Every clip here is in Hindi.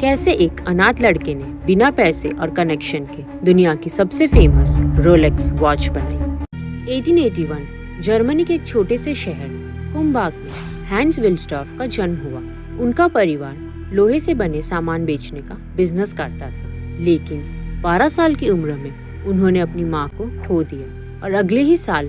कैसे एक अनाथ लड़के ने बिना पैसे और कनेक्शन के दुनिया की सबसे फेमस रोलेक्स वॉच बनाई। 1881 जर्मनी के एक छोटे से शहर कुम्बाक में हैंस विल्सडॉर्फ का जन्म हुआ। उनका परिवार लोहे से बने सामान बेचने का बिजनेस करता था, लेकिन 12 साल की उम्र में उन्होंने अपनी माँ को खो दिया और अगले ही साल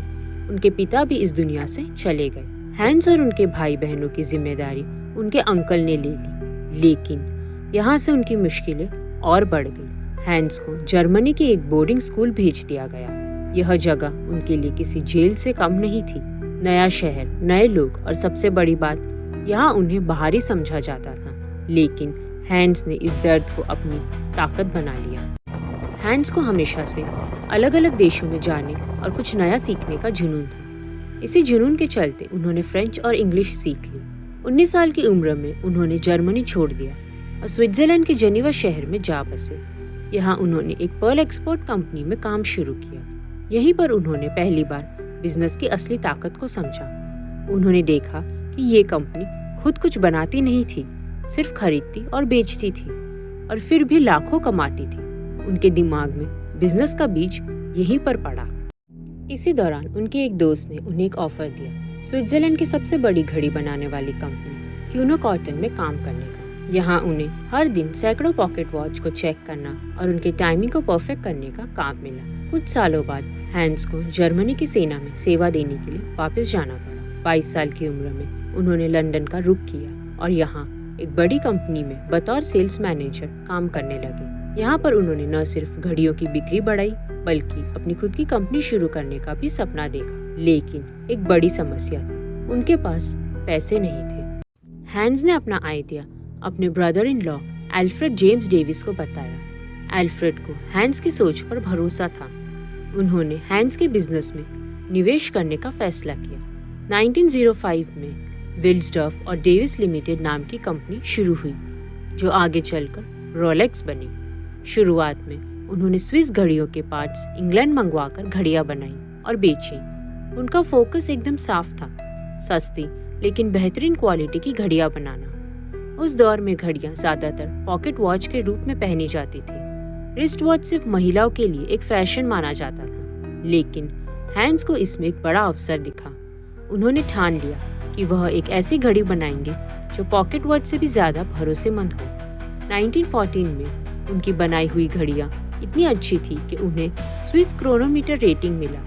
उनके पिता भी इस दुनिया से चले गए। हैंस और उनके भाई बहनों की जिम्मेदारी उनके अंकल ने ले ली, लेकिन यहाँ से उनकी मुश्किलें और बढ़ गई। हैंस को जर्मनी के एक बोर्डिंग स्कूल भेज दिया गया। यह जगह उनके लिए किसी जेल से कम नहीं थी। नया शहर, नए लोग और सबसे बड़ी बात, यहाँ उन्हें बाहरी समझा जाता था। लेकिन हैंस ने इस दर्द को अपनी ताकत बना लिया। हैंस को हमेशा से अलग अलग देशों में जाने और कुछ नया सीखने का जुनून था। इसी जुनून के चलते उन्होंने फ्रेंच और इंग्लिश सीख ली। 19 साल की उम्र में उन्होंने जर्मनी छोड़ दिया और स्विट्जरलैंड के जेनेवा शहर में जा बसे। यहाँ उन्होंने एक पर्ल एक्सपोर्ट कंपनी में काम शुरू किया। यहीं पर उन्होंने पहली बार बिजनेस की असली ताकत को समझा। उन्होंने देखा कि ये कंपनी खुद कुछ बनाती नहीं थी, सिर्फ खरीदती और बेचती थी, और फिर भी लाखों कमाती थी। उनके दिमाग में बिजनेस का बीज यहीं पर पड़ा। इसी दौरान उनके एक दोस्त ने उन्हें एक ऑफर दिया, स्विट्जरलैंड की सबसे बड़ी घड़ी बनाने वाली कंपनी क्यूनो कॉटन में काम करने का। यहाँ उन्हें हर दिन सैकड़ों पॉकेट वॉच को चेक करना और उनके टाइमिंग को परफेक्ट करने का काम मिला। कुछ सालों बाद हैंस को जर्मनी की सेना में सेवा देने के लिए वापस जाना पड़ा। 22 साल की उम्र में उन्होंने लंदन का रुख किया और यहाँ एक बड़ी कंपनी में बतौर सेल्स मैनेजर काम करने लगे। यहाँ पर उन्होंने न सिर्फ घड़ियों की बिक्री बढ़ाई, बल्कि अपनी खुद की कंपनी शुरू करने का भी सपना देखा। लेकिन एक बड़ी समस्या थी, उनके पास पैसे नहीं थे। हैंस ने अपना आइडिया अपने brother in law Alfred James Davis को बताया। एल्फ्रेड को हैंस की सोच पर भरोसा था। उन्होंने हैंस के बिजनेस में निवेश करने का फैसला किया। 1905 में विल्सडॉर्फ और डेविस लिमिटेड नाम की कंपनी शुरू हुई, जो आगे चलकर रोलेक्स बनी। शुरुआत में उन्होंने स्विस घड़ियों के पार्ट्स इंग्लैंड मंगवाकर घड़ियां बनाई और बेची। उनका फोकस एकदम साफ था, सस्ती लेकिन बेहतरीन क्वालिटी की घड़ियां बनाना। उस दौर में घड़ियां ज्यादातर पॉकेट वॉच के रूप में पहनी जाती थी। रिस्ट वॉच सिर्फ महिलाओं के लिए एक फैशन माना जाता था, लेकिन हैंस को इसमें एक बड़ा अवसर दिखा। उन्होंने ठान लिया कि वह एक ऐसी घड़ी बनाएंगे जो पॉकेट वॉच से भी ज्यादा भरोसेमंद हो। 1914 में उनकी बनाई हुई घड़ियां इतनी अच्छी थी कि उन्हें स्विस क्रोनोमीटर रेटिंग मिला,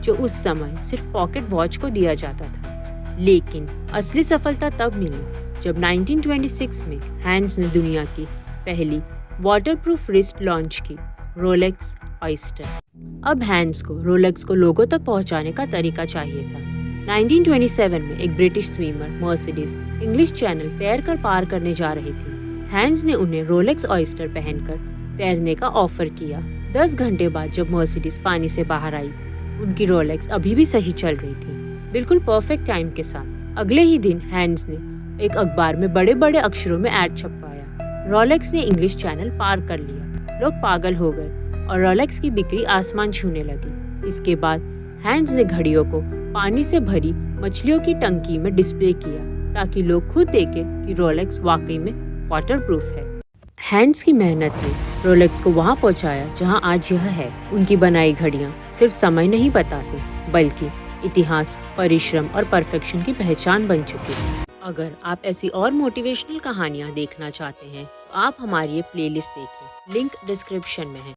जो उस समय सिर्फ पॉकेट वॉच को दिया जाता था। लेकिन असली सफलता तब मिली जब 1926 में हैंस ने दुनिया की पहली वाटरप्रूफ रिस्ट लॉन्च की, रोलेक्स ऑयस्टर। अब हैंस को रोलेक्स को लोगों तक पहुंचाने का तरीका चाहिए था। 1927 में एक British swimmer Mercedes English channel तैरकर पार करने जा रही थी। हैंस ने उन्हें रोलेक्स ऑयस्टर पहनकर तैरने का ऑफर किया। 10 घंटे बाद जब मर्सिडीज पानी से बाहर आई, उनकी रोलेक्स अभी भी सही चल रही थी, बिल्कुल परफेक्ट टाइम के साथ। अगले ही दिन हैंस ने एक अखबार में बड़े बड़े अक्षरों में ऐड छपवाया, रोलेक्स ने इंग्लिश चैनल पार कर लिया। लोग पागल हो गए और रोलेक्स की बिक्री आसमान छूने लगी। इसके बाद हैंस ने घड़ियों को पानी से भरी मछलियों की टंकी में डिस्प्ले किया, ताकि लोग खुद देखें कि रोलेक्स वाकई में वाटरप्रूफ है। हैंस की मेहनत ने रोलेक्स को वहां पहुंचाया जहां आज यह है। उनकी बनाई घड़ियां सिर्फ समय नहीं बताती, बल्कि इतिहास, परिश्रम और परफेक्शन की पहचान बन चुकी है। अगर आप ऐसी और मोटिवेशनल कहानियाँ देखना चाहते हैं तो आप हमारी ये प्लेलिस्ट देखें, लिंक डिस्क्रिप्शन में है।